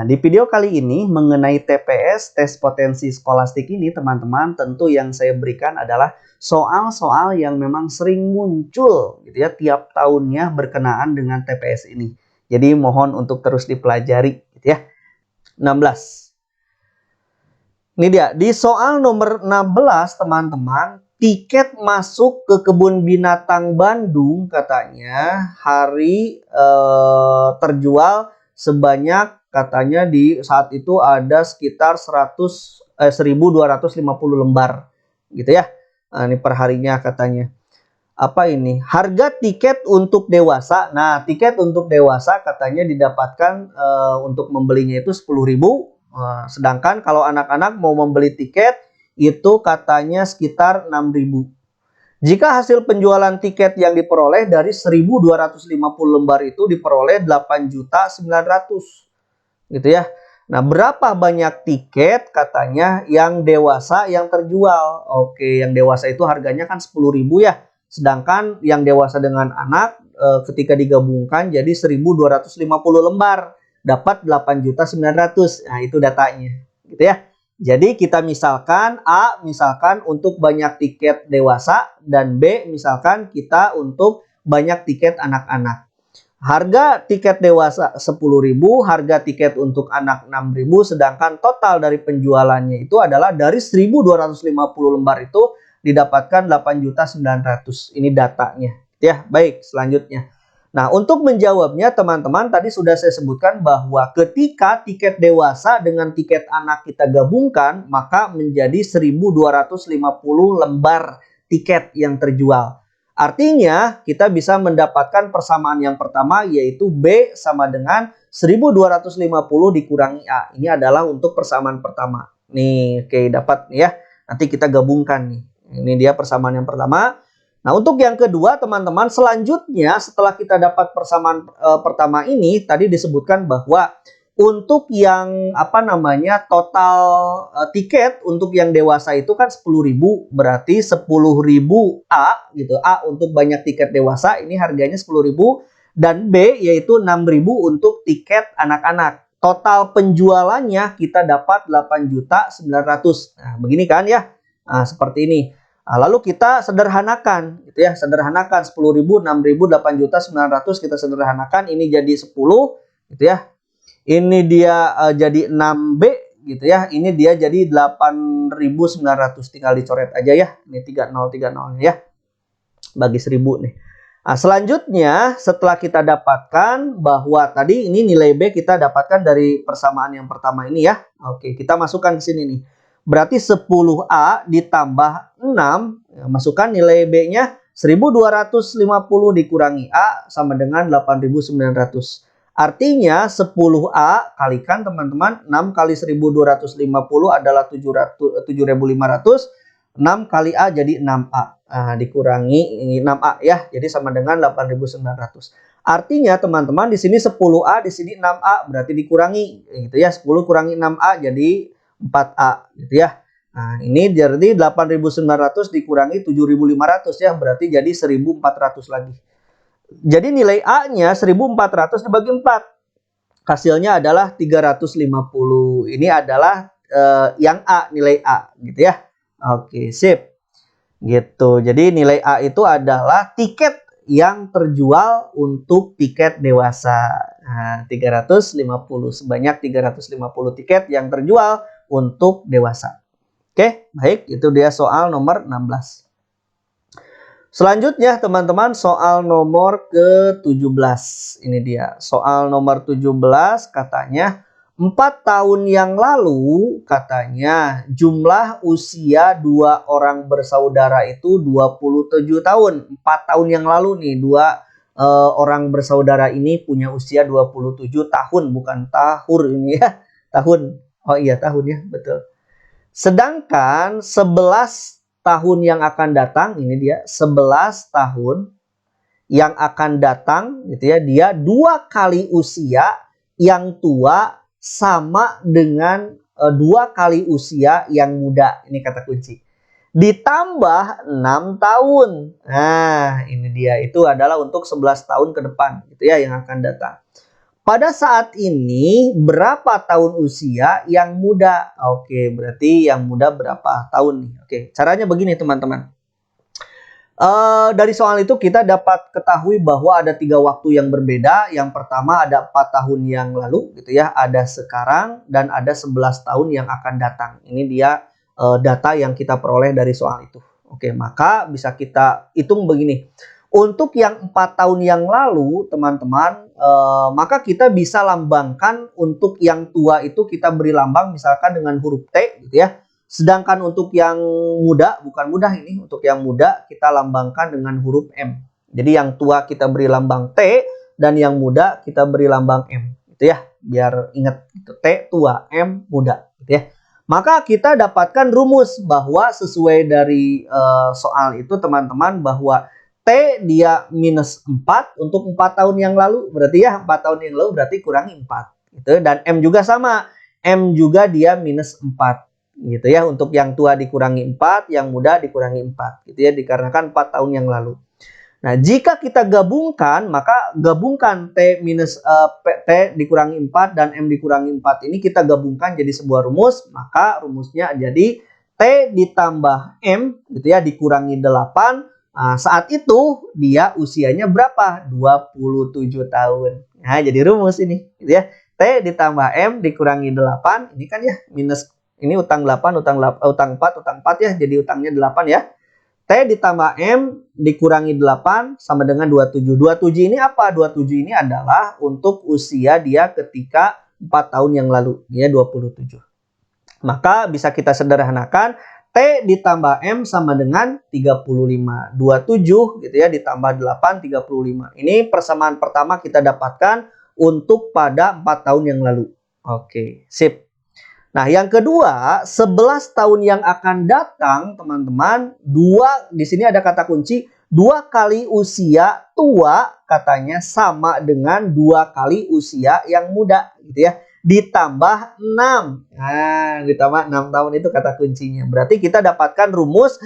di video kali ini mengenai TPS, tes potensi skolastik ini teman-teman, tentu yang saya berikan adalah soal-soal yang memang sering muncul gitu ya tiap tahunnya berkenaan dengan TPS ini. Jadi mohon untuk terus dipelajari gitu ya. 16. Ini dia, di soal nomor 16 teman-teman, tiket masuk ke kebun binatang Bandung katanya hari terjual sebanyak, katanya di saat itu ada sekitar 1.250 lembar gitu ya. Nah, ini perharinya katanya. Apa ini? Harga tiket untuk dewasa. Nah, tiket untuk dewasa katanya didapatkan untuk membelinya itu 10.000. Sedangkan kalau anak-anak mau membeli tiket itu katanya sekitar 6.000. Jika hasil penjualan tiket yang diperoleh dari 1.250 lembar itu diperoleh 8.900.000 gitu ya. Nah, berapa banyak tiket katanya yang dewasa yang terjual? Oke, yang dewasa itu harganya kan 10.000 ya. Sedangkan yang dewasa dengan anak ketika digabungkan jadi 1.250 lembar. Dapat 8.900.000. Nah, itu datanya gitu ya. Jadi kita misalkan A misalkan untuk banyak tiket dewasa dan B misalkan kita untuk banyak tiket anak-anak. Harga tiket dewasa 10.000, harga tiket untuk anak 6.000, sedangkan total dari penjualannya itu adalah dari 1.250 lembar itu didapatkan 8.900.000. Ini datanya ya. Baik, selanjutnya. Nah, untuk menjawabnya teman-teman tadi sudah saya sebutkan bahwa ketika tiket dewasa dengan tiket anak kita gabungkan, maka menjadi 1.250 lembar tiket yang terjual. Artinya kita bisa mendapatkan persamaan yang pertama yaitu B sama dengan 1.250 dikurangi A. Ini adalah untuk persamaan pertama. Nih, oke, dapat nih ya. Nanti kita gabungkan nih. Ini dia persamaan yang pertama. Nah, untuk yang kedua teman-teman, selanjutnya setelah kita dapat persamaan pertama ini tadi disebutkan bahwa untuk yang total tiket untuk yang dewasa itu kan 10.000, berarti 10.000 A gitu. A untuk banyak tiket dewasa ini harganya 10.000 dan B yaitu 6.000 untuk tiket anak-anak. Total penjualannya kita dapat 8.900.000. Nah, begini kan ya. Nah, seperti ini. Nah, lalu kita sederhanakan gitu ya, sederhanakan 10.000, 6.000, 8.900.000 kita sederhanakan ini jadi 10 gitu ya. Ini dia jadi 6B gitu ya. Ini dia jadi 8.900, tinggal dicoret aja ya. Ini 3030 ya. Bagi 1.000 nih. Nah, selanjutnya setelah kita dapatkan bahwa tadi ini nilai B kita dapatkan dari persamaan yang pertama ini ya. Oke, kita masukkan ke sini nih. Berarti 10A ditambah 6, ya, masukkan nilai B-nya 1.250 dikurangi A sama dengan 8.900. Artinya 10A kalikan teman-teman, 6 kali 1.250 adalah 7.500, 6 kali A jadi 6A. Nah, dikurangi 6A ya, jadi sama dengan 8.900. Artinya teman-teman di sini 10A, di sini 6A, berarti dikurangi gitu ya. 10 kurangi 6A jadi 4A gitu ya. Nah, ini jadi 8.900 dikurangi 7.500 ya, berarti jadi 1.400 lagi. Jadi nilai A-nya 1.400 dibagi 4. Hasilnya adalah 350. Ini adalah yang A, nilai A gitu ya. Oke, sip. Gitu. Jadi nilai A itu adalah tiket yang terjual untuk tiket dewasa. Nah, 350, sebanyak 350 tiket yang terjual untuk dewasa. Oke, baik, itu dia soal nomor 16. Selanjutnya teman-teman soal nomor ke-17. Ini dia. Soal nomor 17 katanya 4 tahun yang lalu katanya jumlah usia 2 orang bersaudara itu 27 tahun. 4 tahun yang lalu nih 2 orang bersaudara ini punya usia 27 tahun, bukan tahun ini ya. Tahun. Oh iya, tahun ya, betul. Sedangkan 11 tahun yang akan datang, ini dia 11 tahun yang akan datang gitu ya, dia 2 kali usia yang tua sama dengan 2 kali usia yang muda. Ini kata kunci. Ditambah 6 tahun. Nah, ini dia, itu adalah untuk 11 tahun ke depan gitu ya yang akan datang. pada saat ini berapa tahun usia yang muda? Oke, berarti yang muda berapa tahun nih? Oke, caranya begini teman-teman. Dari soal itu kita dapat ketahui bahwa ada 3 waktu yang berbeda. Yang pertama ada 4 tahun yang lalu gitu ya, ada sekarang dan ada 11 tahun yang akan datang. Ini dia data yang kita peroleh dari soal itu. Oke, maka bisa kita hitung begini. Untuk yang 4 tahun yang lalu teman-teman, maka kita bisa lambangkan untuk yang tua itu kita beri lambang misalkan dengan huruf T gitu ya. Sedangkan untuk yang muda, bukan mudah ini, untuk yang muda kita lambangkan dengan huruf M. Jadi yang tua kita beri lambang T dan yang muda kita beri lambang M. Gitu ya, biar ingat gitu. T tua, M muda gitu ya. Maka kita dapatkan rumus bahwa sesuai dari soal itu teman-teman bahwa T dia minus 4 untuk 4 tahun yang lalu. Berarti ya 4 tahun yang lalu berarti kurangi 4. Gitu. Dan M juga sama. M juga dia minus 4. Gitu ya, untuk yang tua dikurangi 4, yang muda dikurangi 4 gitu ya, dikarenakan 4 tahun yang lalu. Nah, jika kita gabungkan, maka gabungkan T minus T dikurangi 4 dan M dikurangi 4 ini kita gabungkan jadi sebuah rumus, maka rumusnya jadi T ditambah M gitu ya dikurangi 8. Nah, saat itu dia usianya berapa? 27 tahun. Nah, jadi rumus ini gitu ya. T ditambah M dikurangi 8, ini kan ya minus. Ini utang 8, utang 4 ya. Jadi utangnya 8 ya. T ditambah M dikurangi 8 sama dengan 27. 27 ini apa? 27 ini adalah untuk usia dia ketika 4 tahun yang lalu. Dia 27. Maka bisa kita sederhanakan. T ditambah M sama dengan 35. 27 gitu ya ditambah 8, 35. Ini persamaan pertama kita dapatkan untuk pada 4 tahun yang lalu. Oke, sip. Nah, yang kedua, 11 tahun yang akan datang, teman-teman, di sini ada kata kunci, 2 kali usia tua katanya sama dengan 2 kali usia yang muda, gitu ya. Ditambah 6. Nah, ditambah 6 tahun itu kata kuncinya. Berarti kita dapatkan rumus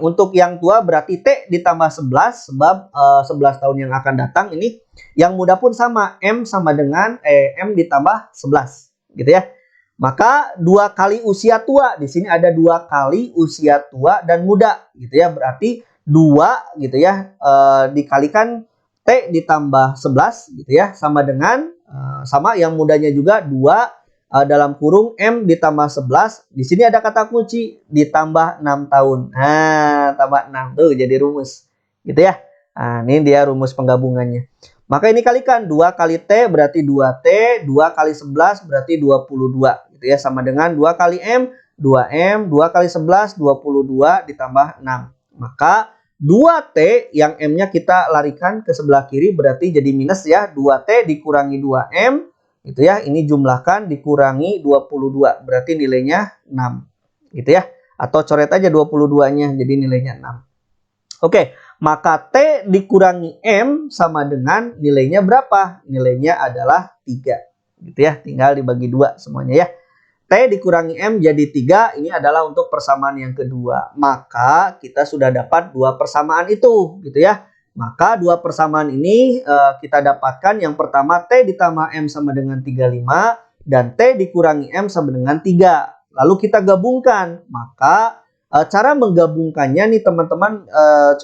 untuk yang tua berarti T ditambah 11, sebab 11 tahun yang akan datang ini, yang muda pun sama, M sama dengan M ditambah 11, gitu ya. Maka 2 kali usia tua, di sini ada 2 kali usia tua dan muda gitu ya. Berarti 2 gitu ya dikalikan T ditambah 11 gitu ya sama dengan sama yang mudanya juga 2 dalam kurung M ditambah 11. Di sini ada kata kunci ditambah 6 tahun. Nah, tambah 6 tuh jadi rumus gitu ya. Nah, ini dia rumus penggabungannya. Maka ini kalikan 2 kali T berarti 2T, 2 kali 11 berarti 22 gitu ya, sama dengan 2 kali M, 2M, 2 kali 11 22 ditambah 6. Maka 2T yang M-nya kita larikan ke sebelah kiri berarti jadi minus ya, 2T dikurangi 2M gitu ya. Ini jumlahkan dikurangi 22 berarti nilainya 6 gitu ya. Atau coret aja 22-nya jadi nilainya 6. Oke, maka T dikurangi M sama dengan nilainya berapa? Nilainya adalah 3. Gitu ya, tinggal dibagi 2 semuanya ya. T dikurangi M jadi 3, ini adalah untuk persamaan yang kedua. Maka kita sudah dapat 2 persamaan itu, gitu ya. Maka 2 persamaan ini kita dapatkan yang pertama T ditambah M sama dengan 35 dan T dikurangi M sama dengan 3. Lalu kita gabungkan, maka cara menggabungkannya nih teman-teman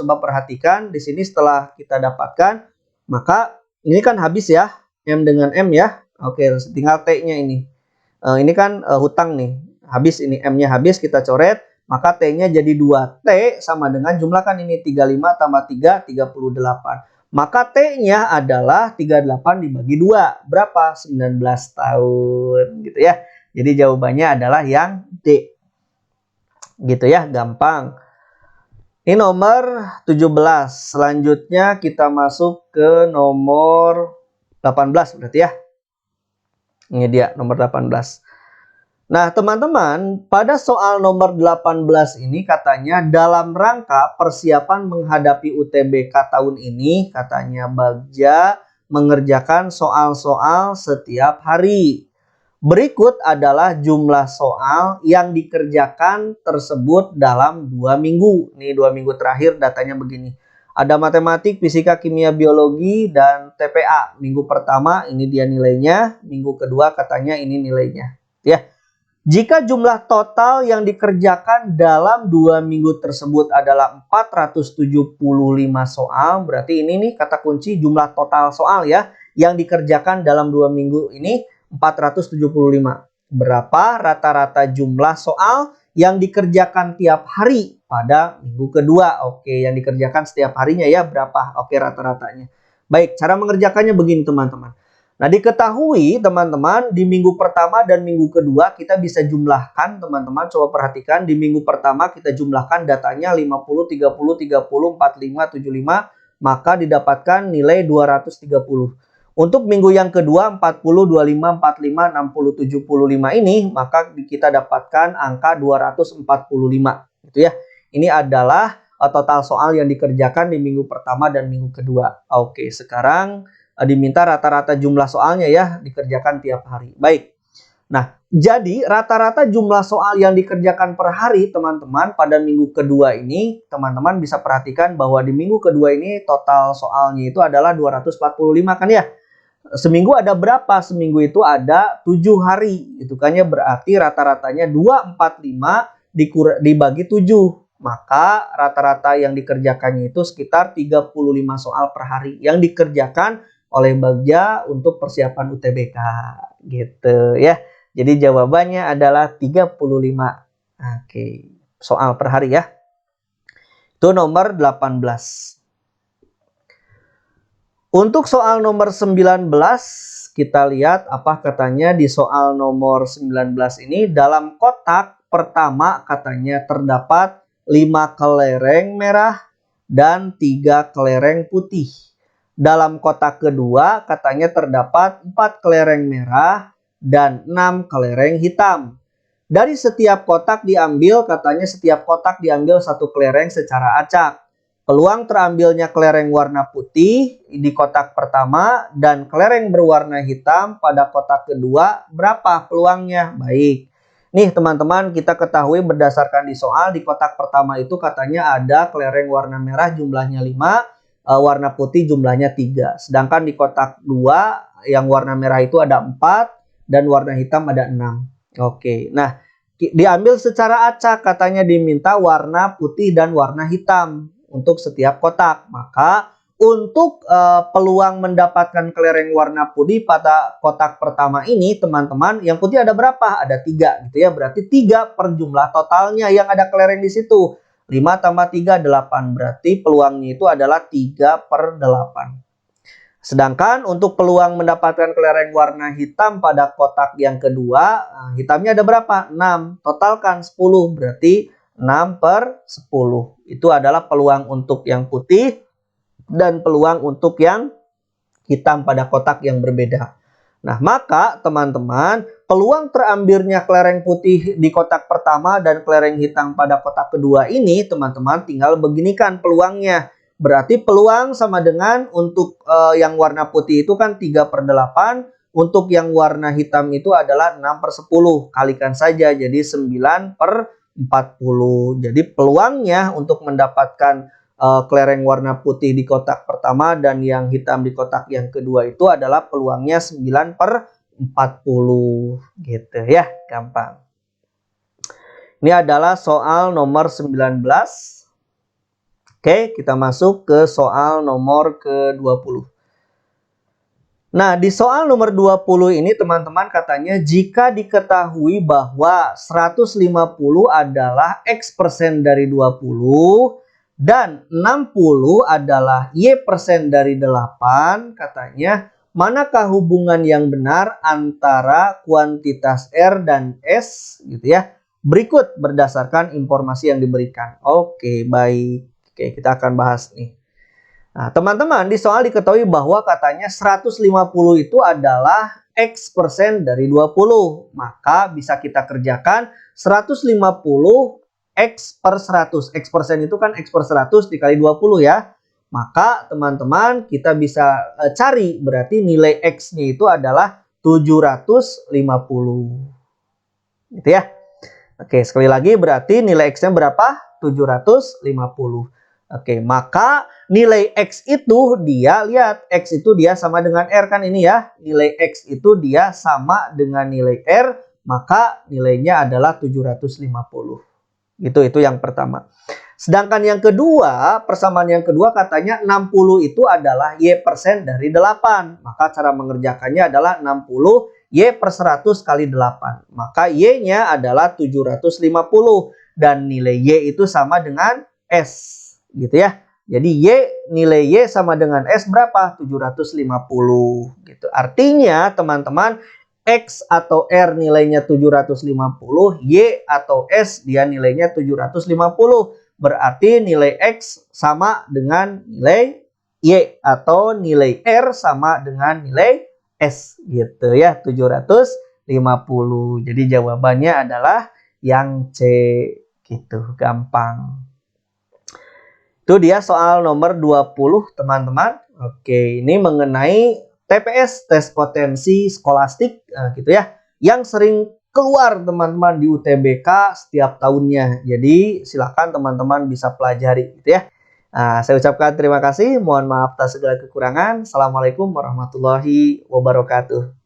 coba perhatikan di sini setelah kita dapatkan, maka ini kan habis ya M dengan M ya. Oke, tinggal T-nya ini. Ini kan hutang nih. Habis ini M-nya habis kita coret, maka T-nya jadi 2T sama dengan jumlahkan ini 35 tambah 3 38. Maka T-nya adalah 38 dibagi 2. Berapa? 19 tahun gitu ya. Jadi jawabannya adalah yang D. Gitu ya, gampang. Ini nomor 17. Selanjutnya kita masuk ke nomor 18 berarti ya. Ini dia nomor 18. Nah, teman-teman, pada soal nomor 18 ini katanya dalam rangka persiapan menghadapi UTBK tahun ini, katanya Bagja mengerjakan soal-soal setiap hari. Berikut adalah jumlah soal yang dikerjakan tersebut dalam 2 minggu. Nih 2 minggu terakhir datanya begini. Ada matematik, fisika, kimia, biologi, dan TPA. Minggu pertama ini dia nilainya, minggu kedua katanya ini nilainya. Ya. Jika jumlah total yang dikerjakan dalam 2 minggu tersebut adalah 475 soal, berarti ini nih kata kunci jumlah total soal ya, yang dikerjakan dalam 2 minggu ini 475. Berapa rata-rata jumlah soal yang dikerjakan tiap hari pada minggu kedua? Oke, yang dikerjakan setiap harinya ya, berapa? Oke, rata-ratanya. Baik, cara mengerjakannya begini teman-teman. Nah, diketahui teman-teman di minggu pertama dan minggu kedua kita bisa jumlahkan teman-teman. Coba perhatikan di minggu pertama kita jumlahkan datanya 50, 30, 30, 45, 75. Maka didapatkan nilai 230. Untuk minggu yang kedua 40, 25, 45, 60, 75 ini maka kita dapatkan angka 245. Gitu ya. Ini adalah total soal yang dikerjakan di minggu pertama dan minggu kedua. Oke, sekarang diminta rata-rata jumlah soalnya ya, dikerjakan tiap hari. Baik. Nah, jadi rata-rata jumlah soal yang dikerjakan per hari teman-teman pada minggu kedua ini, teman-teman bisa perhatikan bahwa di minggu kedua ini total soalnya itu adalah 245 kan ya. Seminggu ada berapa? Seminggu itu ada 7 hari. Itu kan ya, berarti rata-ratanya 245 dibagi 7. Maka rata-rata yang dikerjakannya itu sekitar 35 soal per hari yang dikerjakan oleh Bagja untuk persiapan UTBK gitu ya. Jadi jawabannya adalah 35. Oke, soal per hari ya. Itu nomor 18. Untuk soal nomor 19 kita lihat apa katanya di soal nomor 19 ini. Dalam kotak pertama katanya terdapat 5 kelereng merah dan 3 kelereng putih. Dalam kotak kedua katanya terdapat 4 kelereng merah dan 6 kelereng hitam. Dari setiap kotak diambil, katanya setiap kotak diambil 1 kelereng secara acak. Peluang terambilnya kelereng warna putih di kotak pertama dan kelereng berwarna hitam pada kotak kedua, berapa peluangnya? Baik. Nih teman-teman, kita ketahui berdasarkan di soal di kotak pertama itu katanya ada kelereng warna merah jumlahnya 5. Warna putih jumlahnya 3. Sedangkan di kotak 2 yang warna merah itu ada 4 dan warna hitam ada 6. Oke. Nah, diambil secara acak katanya diminta warna putih dan warna hitam untuk setiap kotak. Maka untuk peluang mendapatkan kelereng warna putih pada kotak pertama ini teman-teman, yang putih ada berapa? Ada 3 gitu ya. Berarti 3 per jumlah totalnya yang ada kelereng di situ. 5 tambah 3, 8. Berarti peluangnya itu adalah 3 per 8. Sedangkan untuk peluang mendapatkan kelereng warna hitam pada kotak yang kedua, hitamnya ada berapa? 6. Totalkan 10. Berarti 6 per 10. Itu adalah peluang untuk yang putih dan peluang untuk yang hitam pada kotak yang berbeda. Nah, maka teman-teman, peluang terambilnya kelereng putih di kotak pertama dan kelereng hitam pada kotak kedua ini, teman-teman tinggal beginikan peluangnya. Berarti peluang sama dengan untuk yang warna putih itu kan 3 per 8. Untuk yang warna hitam itu adalah 6 per 10. Kalikan saja jadi 9 per 40. Jadi peluangnya untuk mendapatkan kelereng warna putih di kotak pertama dan yang hitam di kotak yang kedua itu adalah peluangnya 9 per 40 gitu ya, gampang. Ini adalah soal nomor 19. Oke, kita masuk ke soal nomor ke-20. Nah, di soal nomor 20 ini teman-teman katanya jika diketahui bahwa 150 adalah X% dari 20 dan 60 adalah Y% dari 8, katanya manakah hubungan yang benar antara kuantitas R dan S gitu ya. Berikut berdasarkan informasi yang diberikan. Oke, baik. Oke, kita akan bahas nih. Nah, teman-teman, di soal diketahui bahwa katanya 150 itu adalah X% dari 20. Maka bisa kita kerjakan 150 X per 100. X% itu kan X per 100 dikali 20 ya. Maka teman-teman kita bisa cari berarti nilai X-nya itu adalah 750. Gitu ya. Oke, sekali lagi berarti nilai X-nya berapa? 750. Oke, maka nilai X itu dia, lihat, X itu dia sama dengan R kan ini ya. Nilai X itu dia sama dengan nilai R, maka nilainya adalah 750. Itu yang pertama. Sedangkan yang kedua, persamaan yang kedua katanya 60 itu adalah Y persen dari 8. Maka cara mengerjakannya adalah 60 Y per 100 kali 8. Maka Y-nya adalah 750. Dan nilai Y itu sama dengan S. Gitu ya. Jadi nilai Y sama dengan S berapa? 750. Gitu. Artinya teman-teman, X atau R nilainya 750, Y atau S dia nilainya 750. Berarti nilai X sama dengan nilai Y atau nilai R sama dengan nilai S gitu ya, 750. Jadi jawabannya adalah yang C gitu, gampang. Itu dia soal nomor 20 teman-teman. Oke, ini mengenai TPS, tes potensi skolastik gitu ya, yang sering keluar teman-teman di UTBK setiap tahunnya. Jadi silakan teman-teman bisa pelajari gitu ya. Nah, saya ucapkan terima kasih. Mohon maaf atas segala kekurangan. Assalamualaikum warahmatullahi wabarakatuh.